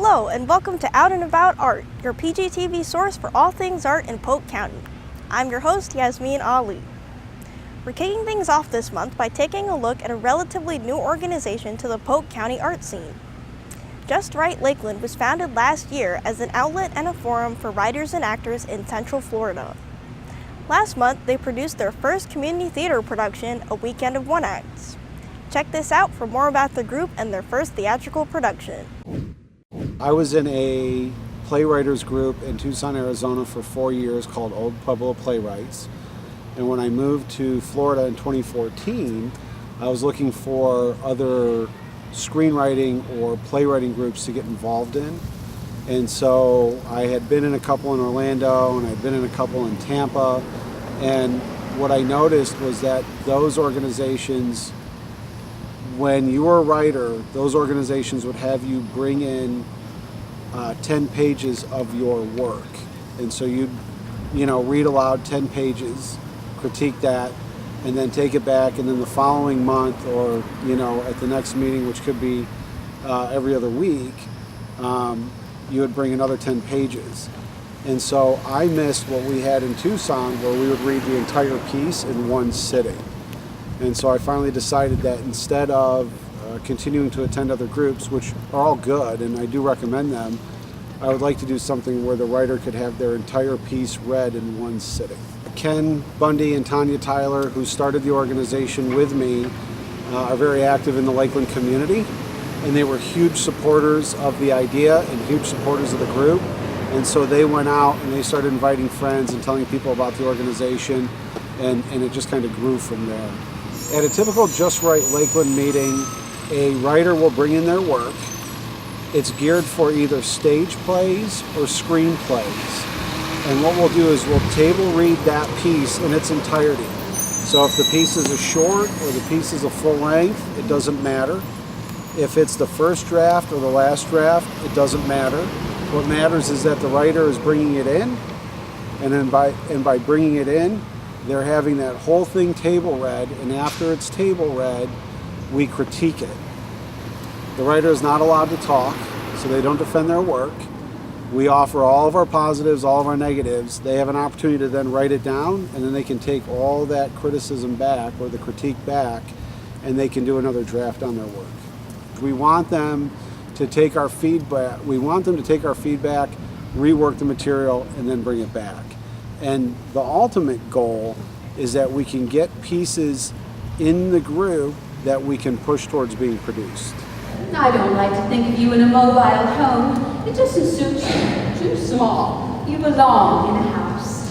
Hello and welcome to Out and About Art, your PGTV source for all things art in Polk County. I'm your host, Yasmeen Ali. We're kicking things off this month by taking a look at a relatively new organization to the Polk County art scene. Just Right Lakeland was founded last year as an outlet and a forum for writers and actors in Central Florida. Last month, they produced their first community theater production, A Weekend of One Acts. Check this out for more about the group and their first theatrical production. I was in a playwriters group in Tucson, Arizona for 4 years called Old Pueblo Playwrights. And when I moved to Florida in 2014, I was looking for other screenwriting or playwriting groups to get involved in. And so I had been in a couple in Orlando and I'd been in a couple in Tampa. And what I noticed was that those organizations, when you were a writer, those organizations would have you bring in 10 pages of your work. And so you'd, read aloud 10 pages, critique that, and then take it back, and then the following month or, at the next meeting, which could be every other week, you would bring another 10 pages. And so I missed what we had in Tucson, where we would read the entire piece in one sitting. And so I finally decided that instead of continuing to attend other groups, which are all good and I do recommend them, I would like to do something where the writer could have their entire piece read in one sitting. Ken Bundy and Tanya Tyler, who started the organization with me, are very active in the Lakeland community, and they were huge supporters of the idea and huge supporters of the group. And so they went out and they started inviting friends and telling people about the organization, and it just kind of grew from there. At a typical Just Right Lakeland meeting, a writer will bring in their work. It's geared for either stage plays or screenplays. And what we'll do is we'll table read that piece in its entirety. So if the piece is a short or the piece is a full length, it doesn't matter. If it's the first draft or the last draft, it doesn't matter. What matters is that the writer is bringing it in, and then by bringing it in, they're having that whole thing table read, and after it's table read, we critique it. The writer is not allowed to talk, so they don't defend their work. We offer all of our positives, all of our negatives. They have an opportunity to then write it down, and then they can take all that criticism back or the critique back, and they can do another draft on their work. We want them to take our feedback, rework the material, and then bring it back. And the ultimate goal is that we can get pieces in the group that we can push towards being produced. I don't like to think of you in a mobile home. It doesn't suit you. Too small. You belong in a house.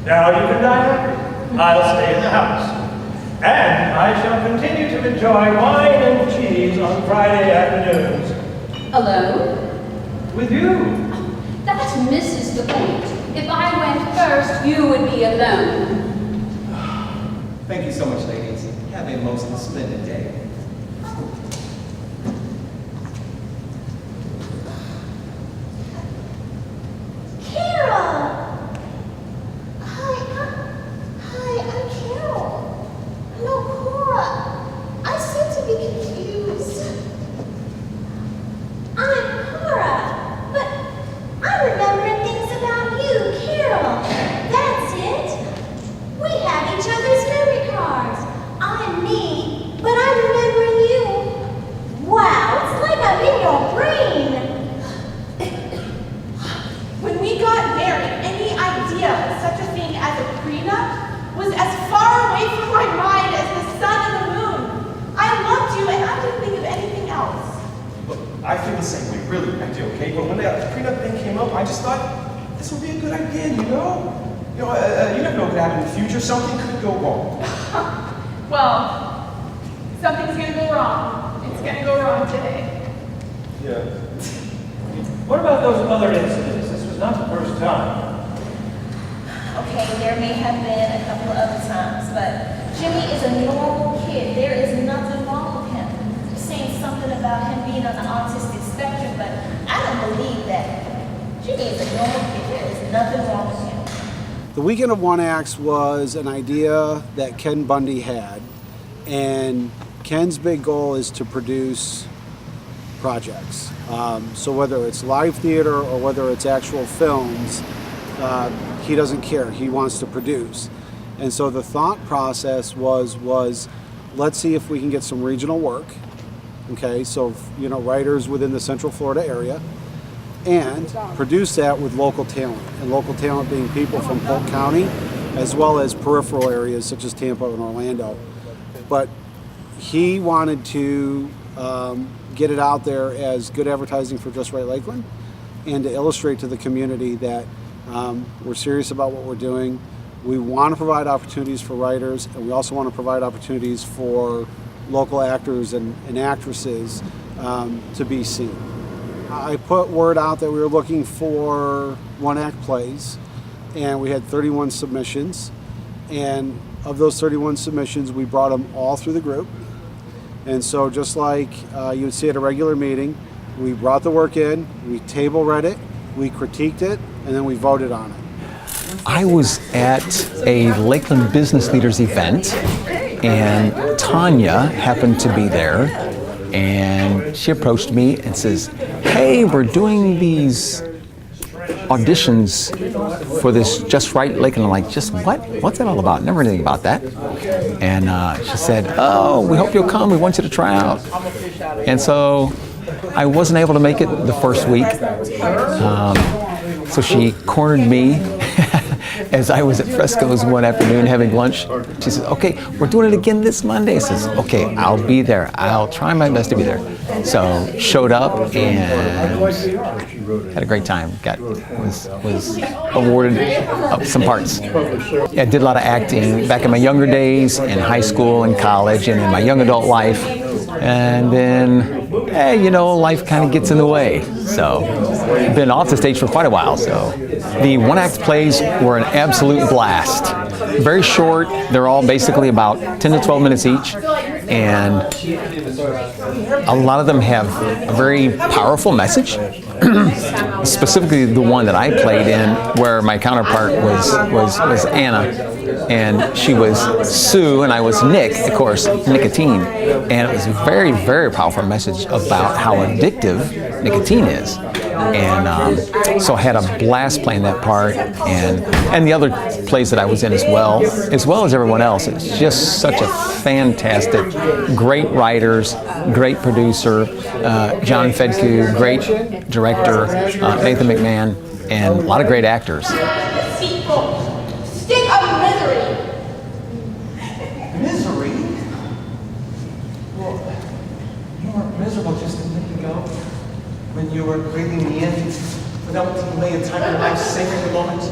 Now you can dine with me. I'll stay in the house. And I shall continue to enjoy wine and cheese on Friday afternoons. Alone? With you. That misses the point. If I went first, you would be alone. Thank you so much, ladies. Have a most splendid day. I feel the same way, really, I do, okay? But when that prenup thing came up, I just thought, this would be a good idea, you never know what could happen in the future. Something could go wrong. Well, something's gonna go wrong. It's gonna go wrong today. Yeah. What about those other incidents? This was not the first time. Okay, there may have been a couple of other times, but Jimmy is a normal kid. There is nothing wrong with him. You're saying something about him being on the autistic spectrum, but I don't believe that. Jimmy is a normal kid. There is nothing wrong with him. The Weekend of One Acts was an idea that Ken Bundy had, and Ken's big goal is to produce projects. So whether it's live theater or whether it's actual films, he doesn't care. He wants to produce. And so the thought process was let's see if we can get some regional work. Okay, so writers within the Central Florida area, and produce that with local talent, and local talent being people from Polk County as well as peripheral areas such as Tampa and Orlando. But he wanted to get it out there as good advertising for Just Right Lakeland, and to illustrate to the community that we're serious about what we're doing. We want to provide opportunities for writers, and we also want to provide opportunities for local actors and actresses to be seen. I put word out that we were looking for one-act plays, and we had 31 submissions. And of those 31 submissions, we brought them all through the group. And so just like you would see at a regular meeting, we brought the work in, we table read it, we critiqued it, and then we voted on it. I was at a Lakeland Business Leaders event, and Tanya happened to be there, and she approached me and says, "Hey, we're doing these auditions for this Just Right Lakeland." I'm like, "Just what? What's that all about? Never heard anything about that." And she said, "Oh, we hope you'll come. We want you to try out." And so I wasn't able to make it the first week. So she cornered me as I was at Fresco's one afternoon having lunch. She says, "Okay, we're doing it again this Monday." I says, "Okay, I'll be there. I'll try my best to be there." So showed up and had a great time. Was awarded some parts. Yeah, I did a lot of acting back in my younger days, in high school and college, and in my young adult life. And then, life kind of gets in the way. So, I've been off the stage for quite a while. So, the one-act plays were an absolute blast. Very short. They're all basically about 10 to 12 minutes each. And a lot of them have a very powerful message. Specifically, the one that I played in, where my counterpart was Anna, and she was Sue, and I was Nick, of course, nicotine. And it was a very, very powerful message about how addictive nicotine is. And so I had a blast playing that part, and the other plays that I was in as well as everyone else. It's just such a fantastic, great writers, great producer, Jon Fedkiw, great director, Nathan McMahon, and a lot of great actors. Deceitful, stick of misery. Misery? Well, you weren't miserable just a minute ago when you were breathing me in without taking away a time in your life savoring the moment.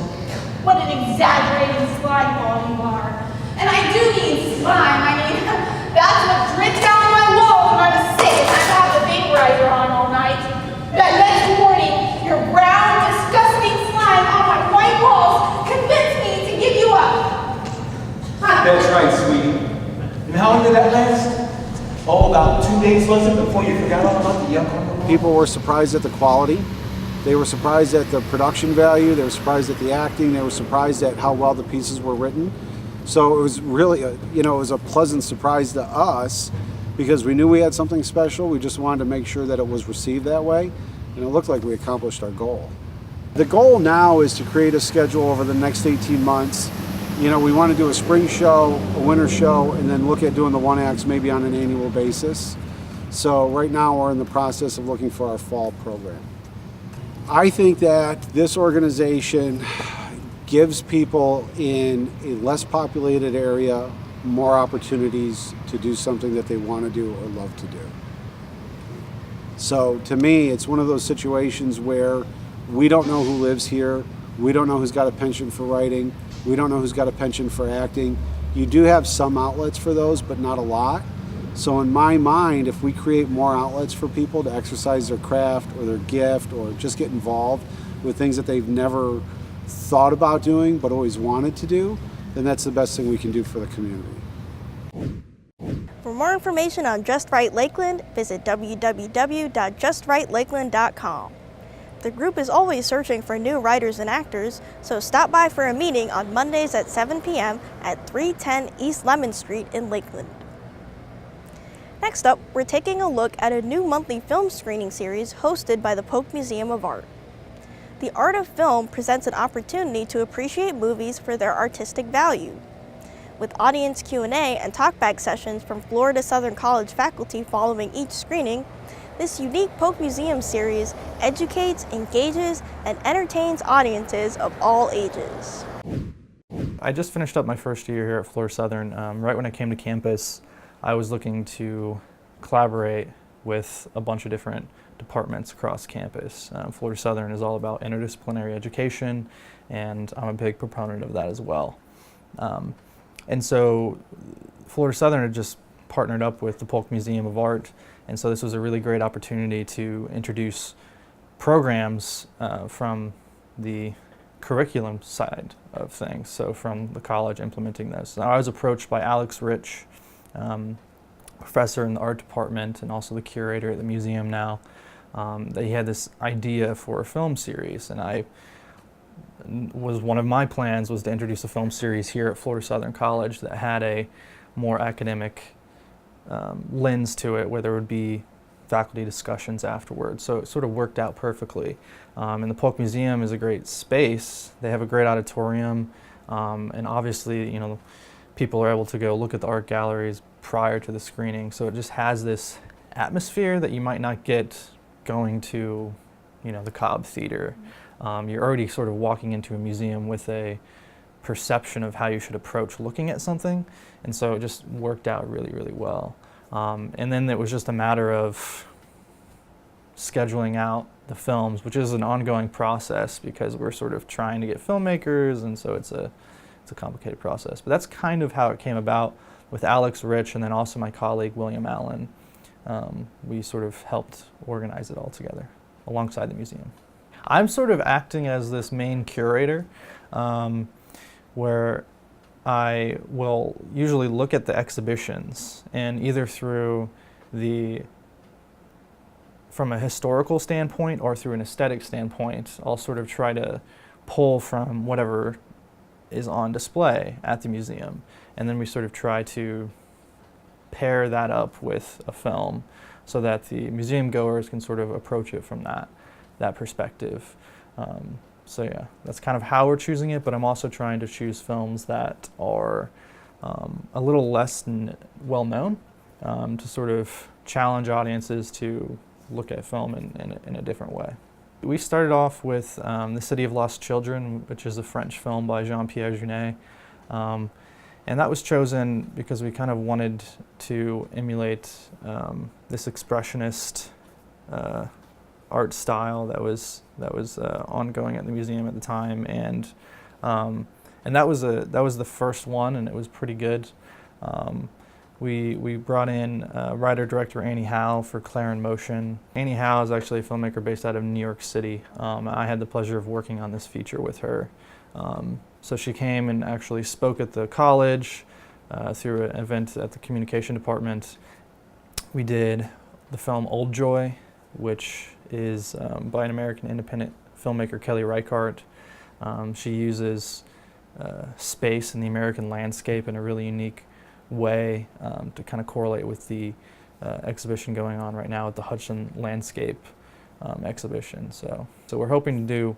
What an exaggerating slime ball you are. And I do mean slime. I mean, that's what dripped down my walls when I was sick and I had to have the vaporizer on all night. That next morning, your brown, disgusting slime on my white walls convinced me to give you up. That's right, sweetie. And how long did that last? Oh, about 2 days, was it, before you forgot all about the yuck on the wall? People were surprised at the quality. They were surprised at the production value. They were surprised at the acting. They were surprised at how well the pieces were written. So it was really, it was a pleasant surprise to us, because we knew we had something special. We just wanted to make sure that it was received that way, and it looked like we accomplished our goal. The goal now is to create a schedule over the next 18 months. We want to do a spring show, a winter show, and then look at doing the one-acts maybe on an annual basis. So right now we're in the process of looking for our fall program. I think that this organization gives people in a less populated area more opportunities to do something that they want to do or love to do. So to me, it's one of those situations where we don't know who lives here. We don't know who's got a penchant for writing. We don't know who's got a penchant for acting. You do have some outlets for those, but not a lot. So in my mind, if we create more outlets for people to exercise their craft or their gift or just get involved with things that they've never thought about doing but always wanted to do, then that's the best thing we can do for the community. For more information on Just Right Lakeland, visit www.justrightlakeland.com. The group is always searching for new writers and actors, so stop by for a meeting on Mondays at 7 p.m. at 310 East Lemon Street in Lakeland. Next up, we're taking a look at a new monthly film screening series hosted by the Polk Museum of Art. The Art of Film presents an opportunity to appreciate movies for their artistic value. With audience Q&A and talkback sessions from Florida Southern College faculty following each screening, this unique Polk Museum series educates, engages, and entertains audiences of all ages. I just finished up my first year here at Florida Southern. Right when I came to campus, I was looking to collaborate with a bunch of different departments across campus. Florida Southern is all about interdisciplinary education, and I'm a big proponent of that as well. And so Florida Southern had just partnered up with the Polk Museum of Art, and so this was a really great opportunity to introduce programs from the curriculum side of things, so from the college implementing this. Now, I was approached by Alex Rich, professor in the art department and also the curator at the museum now, that he had this idea for a film series, and one of my plans was to introduce a film series here at Florida Southern College that had a more academic lens to it, where there would be faculty discussions afterwards. So it sort of worked out perfectly. And the Polk Museum is a great space. They have a great auditorium, and obviously, you know, people are able to go look at the art galleries prior to the screening. So it just has this atmosphere that you might not get going to, you know, the Cobb Theater. You're already sort of walking into a museum with a perception of how you should approach looking at something, and so it just worked out really, really well. And then it was just a matter of scheduling out the films, which is an ongoing process because we're sort of trying to get filmmakers, and so it's a complicated process. But that's kind of how it came about with Alex Rich and then also my colleague William Allen. We sort of helped organize it all together alongside the museum. I'm sort of acting as this main curator, where I will usually look at the exhibitions, and either from a historical standpoint or through an aesthetic standpoint, I'll sort of try to pull from whatever is on display at the museum, and then we sort of try to pair that up with a film so that the museum goers can sort of approach it from that perspective. So yeah, that's kind of how we're choosing it, but I'm also trying to choose films that are a little less well known, to sort of challenge audiences to look at film in a different way. We started off with The City of Lost Children, which is a French film by Jean-Pierre Jeunet. And that was chosen because we kind of wanted to emulate this expressionist art style that was ongoing at the museum at the time, and that was the first one, and it was pretty good. We brought in writer-director Annie Howe for Claire in Motion. Annie Howe is actually a filmmaker based out of New York City. I had the pleasure of working on this feature with her. So she came and actually spoke at the college through an event at the communication department. We did the film Old Joy, which is by an American independent filmmaker, Kelly Reichardt. She uses space and the American landscape in a really unique way to kind of correlate with the exhibition going on right now at the Hudson Landscape exhibition. So we're hoping to do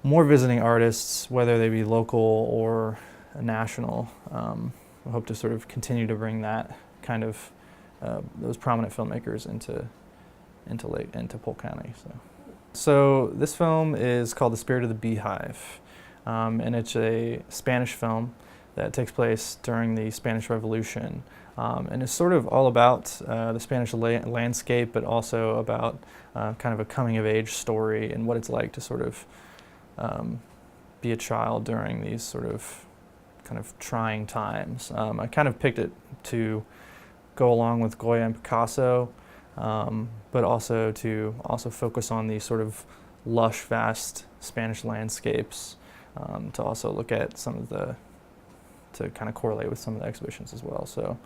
more visiting artists, whether they be local or national. We hope to sort of continue to bring that kind of those prominent filmmakers into Polk County. So this film is called The Spirit of the Beehive, and it's a Spanish film that takes place during the Spanish Revolution, and it's sort of all about the Spanish landscape, but also about kind of a coming-of-age story and what it's like to sort of be a child during these sort of kind of trying times. I kind of picked it to go along with Goya and Picasso, but also to focus on these sort of lush, vast Spanish landscapes, to also look at to kind of correlate with some of the exhibitions as well. So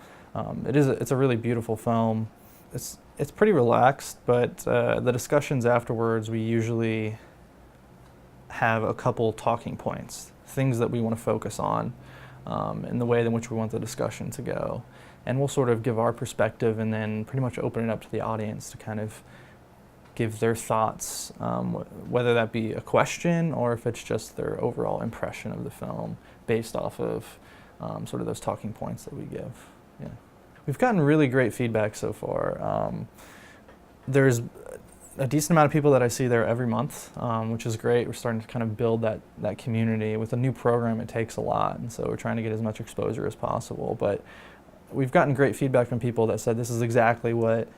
it's a really beautiful film. It's pretty relaxed, but the discussions afterwards, we usually have a couple talking points, things that we want to focus on. and the way in which we want the discussion to go. And we'll sort of give our perspective and then pretty much open it up to the audience to kind of give their thoughts, whether that be a question or if it's just their overall impression of the film based off of sort of those talking points that we give. Yeah. We've gotten really great feedback so far. There's a decent amount of people that I see there every month, which is great. We're starting to kind of build that community. With a new program, it takes a lot, and so we're trying to get as much exposure as possible. But we've gotten great feedback from people that said this is exactly what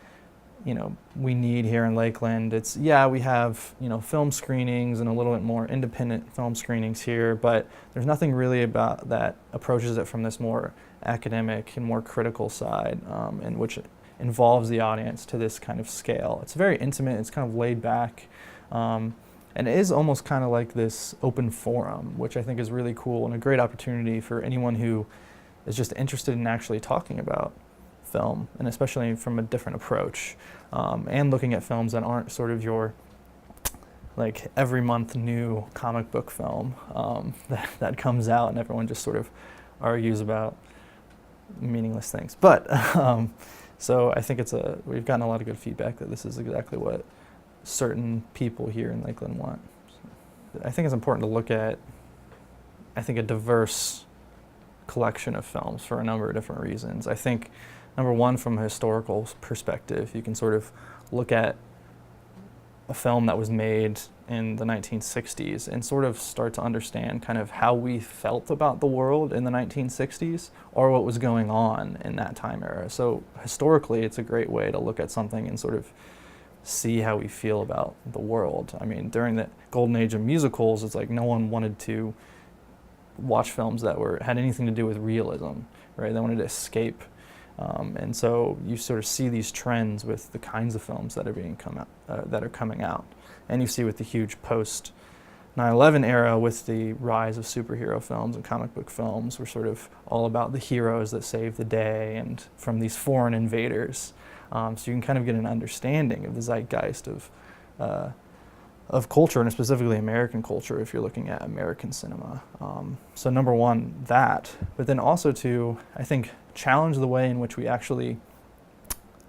we need here in Lakeland. It's, yeah, we have, film screenings and a little bit more independent film screenings here, but there's nothing really about that approaches it from this more academic and more critical side, in which it involves the audience to this kind of scale. It's very intimate, it's kind of laid back, and it is almost kind of like this open forum, which I think is really cool and a great opportunity for anyone who is just interested in actually talking about film, and especially from a different approach, and looking at films that aren't sort of your every month new comic book film that comes out and everyone just sort of argues about meaningless things. But so I think we've gotten a lot of good feedback that this is exactly what certain people here in Lakeland want. So I think it's important to look at, a diverse collection of films for a number of different reasons. I think number one, from a historical perspective, you can sort of look at a film that was made in the 1960s and sort of start to understand kind of how we felt about the world in the 1960s or what was going on in that time era. So historically, it's a great way to look at something and sort of see how we feel about the world. I mean, during the golden age of musicals, it's like no one wanted to watch films that had anything to do with realism, right? They wanted to escape. And so you sort of see these trends with the kinds of films that are coming out. And you see with the huge post 9/11 era with the rise of superhero films and comic book films, we're sort of all about the heroes that save the day and from these foreign invaders. So you can kind of get an understanding of the zeitgeist of culture, and specifically American culture if you're looking at American cinema. So number one, that, but then also to, I think, challenge the way in which we actually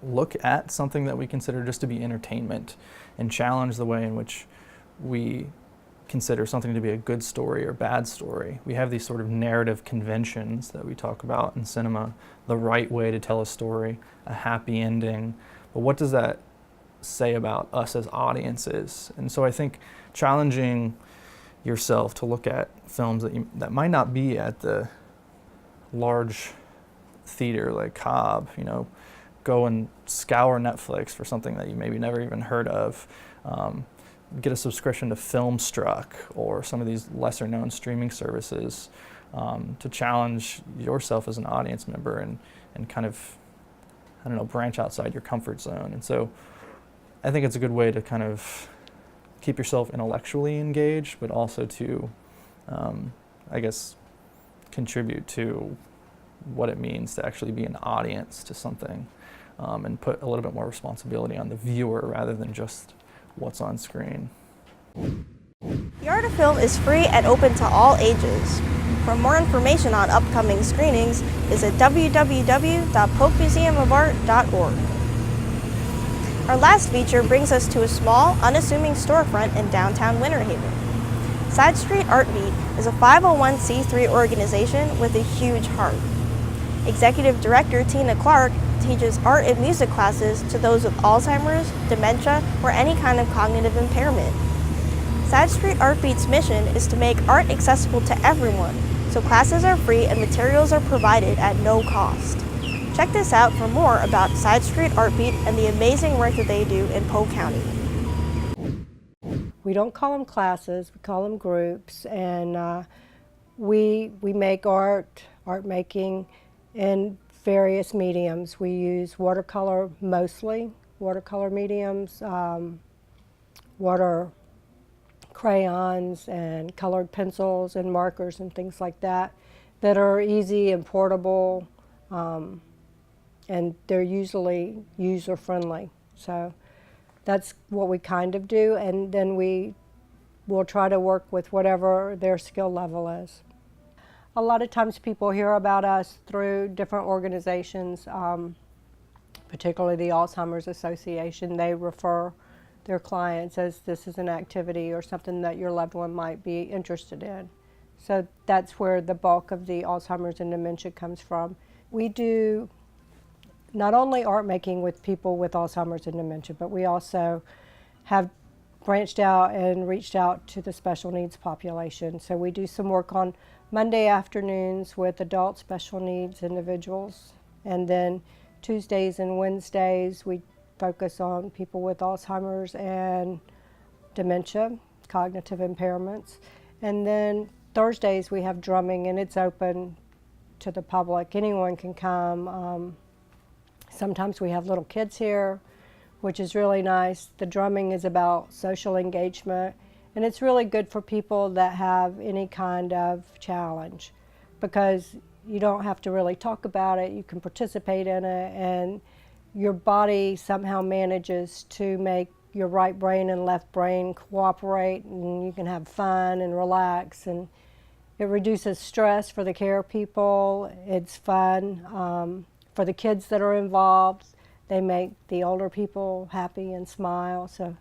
look at something that we consider just to be entertainment, and challenge the way in which we consider something to be a good story or bad story. We have these sort of narrative conventions that we talk about in cinema, the right way to tell a story, a happy ending, but what does that say about us as audiences? And so I think challenging yourself to look at films that might not be at the large theater like Cobb, go and scour Netflix for something that you maybe never even heard of, get a subscription to Filmstruck or some of these lesser known streaming services, to challenge yourself as an audience member and kind of, branch outside your comfort zone. And so I think it's a good way to kind of keep yourself intellectually engaged, but also to, contribute to what it means to actually be an audience to something, and put a little bit more responsibility on the viewer rather than just what's on screen. The Art of Film is free and open to all ages. For more information on upcoming screenings, visit www.polkmuseumofart.org. Our last feature brings us to a small, unassuming storefront in downtown Winter Haven. Sidestreet Art Beat is a 501c3 organization with a huge heart. Executive Director Tina Clark teaches art and music classes to those with Alzheimer's, dementia, or any kind of cognitive impairment. Sidestreet Art Beat's mission is to make art accessible to everyone, so classes are free and materials are provided at no cost. Check this out for more about Sidestreet Art Beat and the amazing work that they do in Polk County. We don't call them classes, we call them groups, and we make art making in various mediums. We use watercolor mostly, watercolor mediums, water crayons and colored pencils and markers and things like that are easy and portable, and they're usually user-friendly. So that's what we kind of do, and then we will try to work with whatever their skill level is. A lot of times people hear about us through different organizations, particularly the Alzheimer's Association. They refer their clients as this is an activity or something that your loved one might be interested in. So that's where the bulk of the Alzheimer's and dementia comes from. We do not only art making with people with Alzheimer's and dementia, but we also have branched out and reached out to the special needs population. So we do some work on Monday afternoons with adult special needs individuals, and then Tuesdays and Wednesdays we focus on people with Alzheimer's and dementia, cognitive impairments. And then Thursdays we have drumming, and it's open to the public. Anyone can come. Sometimes we have little kids here, which is really nice. The drumming is about social engagement, and it's really good for people that have any kind of challenge, because you don't have to really talk about it. You can participate in it, and your body somehow manages to make your right brain and left brain cooperate, and you can have fun and relax, and it reduces stress for the care people. It's fun for the kids that are involved. They make the older people happy and smile. So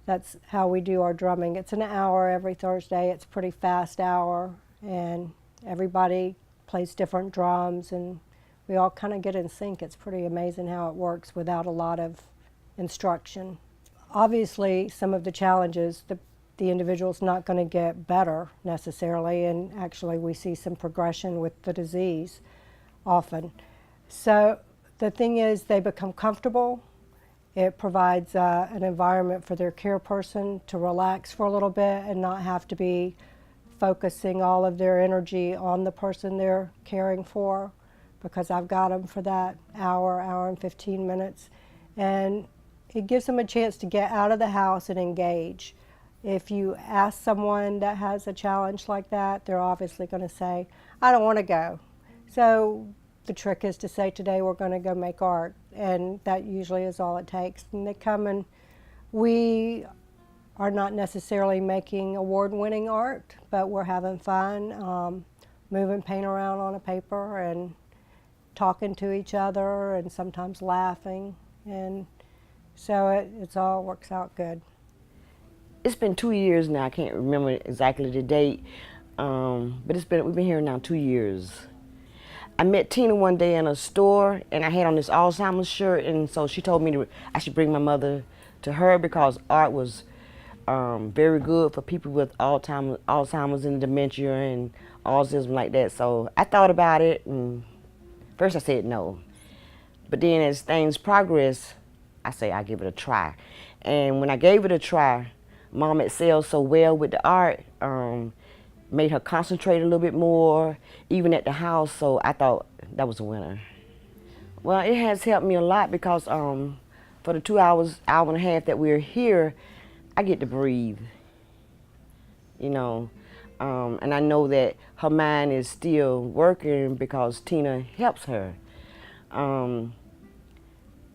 that's how we do our drumming. It's an hour every Thursday. It's a pretty fast hour, and everybody plays different drums, and we all kind of get in sync. It's pretty amazing how it works without a lot of instruction. Obviously, some of the challenges, the individual's not going to get better necessarily, and actually we see some progression with the disease often. So the thing is, they become comfortable. It provides an environment for their care person to relax for a little bit and not have to be focusing all of their energy on the person they're caring for, because I've got them for that hour and 15 minutes. And it gives them a chance to get out of the house and engage. If you ask someone that has a challenge like that, they're obviously going to say, I don't want to go. So the trick is to say, today we're going to go make art, and that usually is all it takes. And they come, and we are not necessarily making award-winning art, but we're having fun, moving paint around on a paper and talking to each other and sometimes laughing, and so it all works out good. It's been 2 years now. I can't remember exactly the date, but we've been here now 2 years. I met Tina one day in a store, and I had on this Alzheimer's shirt, and so she told me I should bring my mother to her because art was very good for people with Alzheimer's and dementia and autism like that. So I thought about it, and first I said no. But then as things progress, I say I'll give it a try. And when I gave it a try, Mom excelled so well with the art, made her concentrate a little bit more, even at the house, so I thought that was a winner. Well, it has helped me a lot because for the 2 hours, hour and a half that we're here, I get to breathe, you know. And I know that her mind is still working because Tina helps her.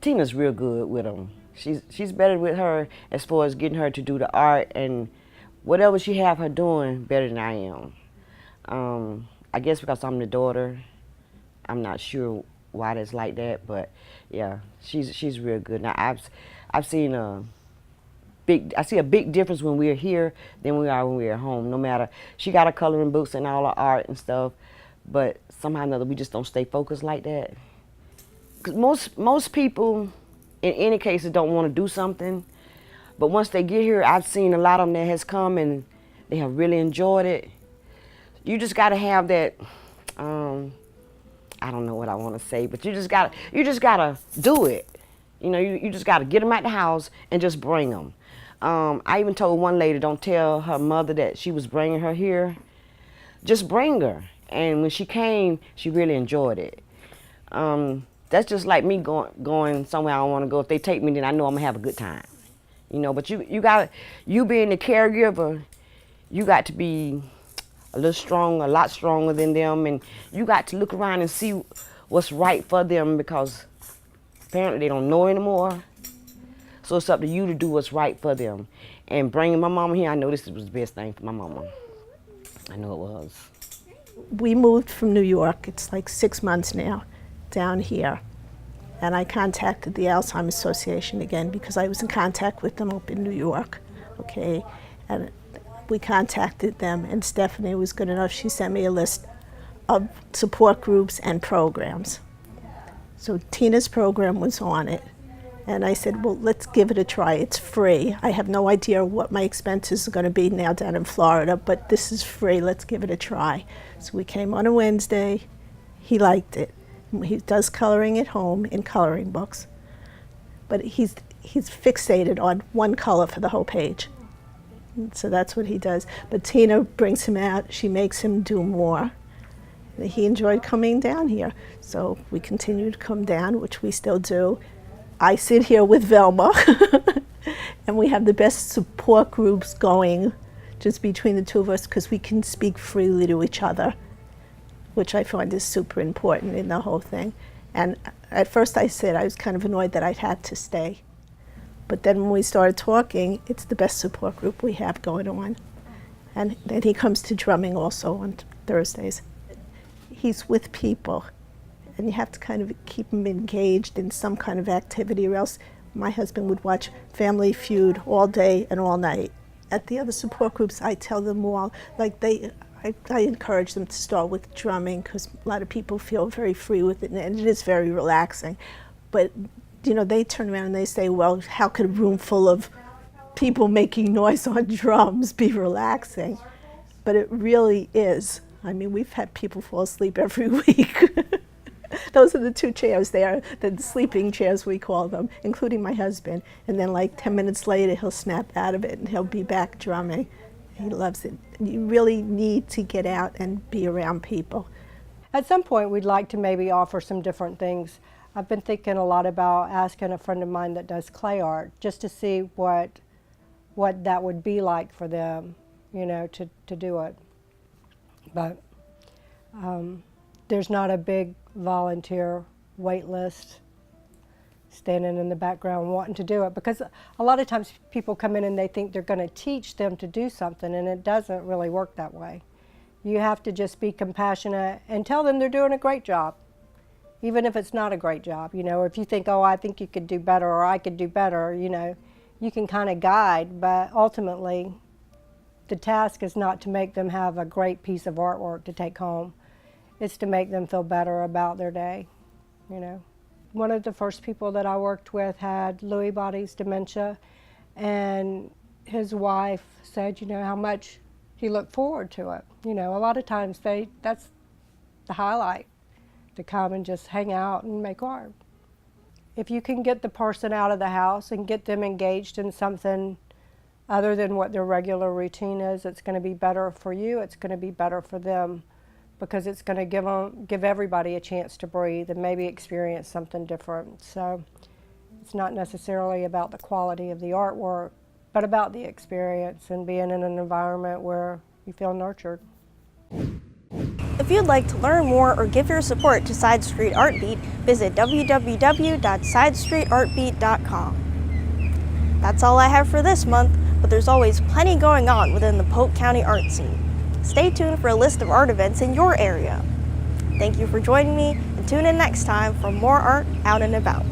Tina's real good with them. She's better with her as far as getting her to do the art, and whatever she have her doing, better than I am. I guess because I'm the daughter, I'm not sure why that's like that, but yeah, she's real good. Now I've seen I see a big difference when we're here than we are when we're at home. No matter, she got her coloring books and all her art and stuff, but somehow or another we just don't stay focused like that. 'Cause most people, in any case, don't want to do something, but once they get here, I've seen a lot of them that has come and they have really enjoyed it. You just got to have that. I don't know what I want to say, but you just gotta do it. You know, you just gotta get them out the house and just bring them. I even told one lady, don't tell her mother that she was bringing her here. Just bring her. And when she came, she really enjoyed it. That's just like me going somewhere I don't want to go. If they take me, then I know I'm gonna have a good time. You know, but you being the caregiver, you got to be a lot stronger than them, and you got to look around and see what's right for them, because apparently they don't know anymore. So it's up to you to do what's right for them. And bringing my mama here, I know this was the best thing for my mama. I know it was. we moved from New York, it's like 6 months now, down here. And I contacted the Alzheimer's Association again because I was in contact with them up in New York, okay? And we contacted them, and Stephanie was good enough. She sent me a list of support groups and programs. So Tina's program was on it. And I said, well, let's give it a try. It's free. I have no idea what my expenses are going to be now down in Florida, but this is free. Let's give it a try. So we came on a Wednesday. He liked it. He does coloring at home in coloring books, but he's fixated on one color for the whole page. So that's what he does. But Tina brings him out. She makes him do more. He enjoyed coming down here. So we continue to come down, which we still do. I sit here with Velma, and we have the best support groups going just between the two of us because we can speak freely to each other, which I find is super important in the whole thing. And at first I said I was kind of annoyed that I'd had to stay. But then when we started talking, it's the best support group we have going on. And then he comes to drumming also on Thursdays. He's with people, and you have to kind of keep him engaged in some kind of activity, or else my husband would watch Family Feud all day and all night. At the other support groups, I tell them all, like I encourage them to start with drumming because a lot of people feel very free with it, and it is very relaxing. But you know, they turn around and they say, well, how could a room full of people making noise on drums be relaxing? But it really is. I mean, we've had people fall asleep every week. Those are the two chairs there, the sleeping chairs we call them, including my husband. And then like 10 minutes later, he'll snap out of it and he'll be back drumming. He loves it. You really need to get out and be around people. At some point, we'd like to maybe offer some different things. I've been thinking a lot about asking a friend of mine that does clay art just to see what that would be like for them, you know, to do it. But there's not a big volunteer wait list standing in the background wanting to do it, because a lot of times people come in and they think they're going to teach them to do something, and it doesn't really work that way. You have to just be compassionate and tell them they're doing a great job, even if it's not a great job. You know, if you think, oh, I think you could do better, or I could do better, you know, you can kind of guide, but ultimately the task is not to make them have a great piece of artwork to take home. It's to make them feel better about their day, you know. One of the first people that I worked with had Lewy body's dementia, and his wife said, you know, how much he looked forward to it. You know, a lot of times that's the highlight, to come and just hang out and make art. If you can get the person out of the house and get them engaged in something other than what their regular routine is, it's going to be better for you, it's going to be better for them, because it's going to give everybody a chance to breathe and maybe experience something different. So it's not necessarily about the quality of the artwork, but about the experience and being in an environment where you feel nurtured. If you'd like to learn more or give your support to Sidestreet Art Beat, visit www.sidestreetartbeat.com. That's all I have for this month, but there's always plenty going on within the Polk County art scene. Stay tuned for a list of art events in your area. Thank you for joining me, and tune in next time for more art out and about.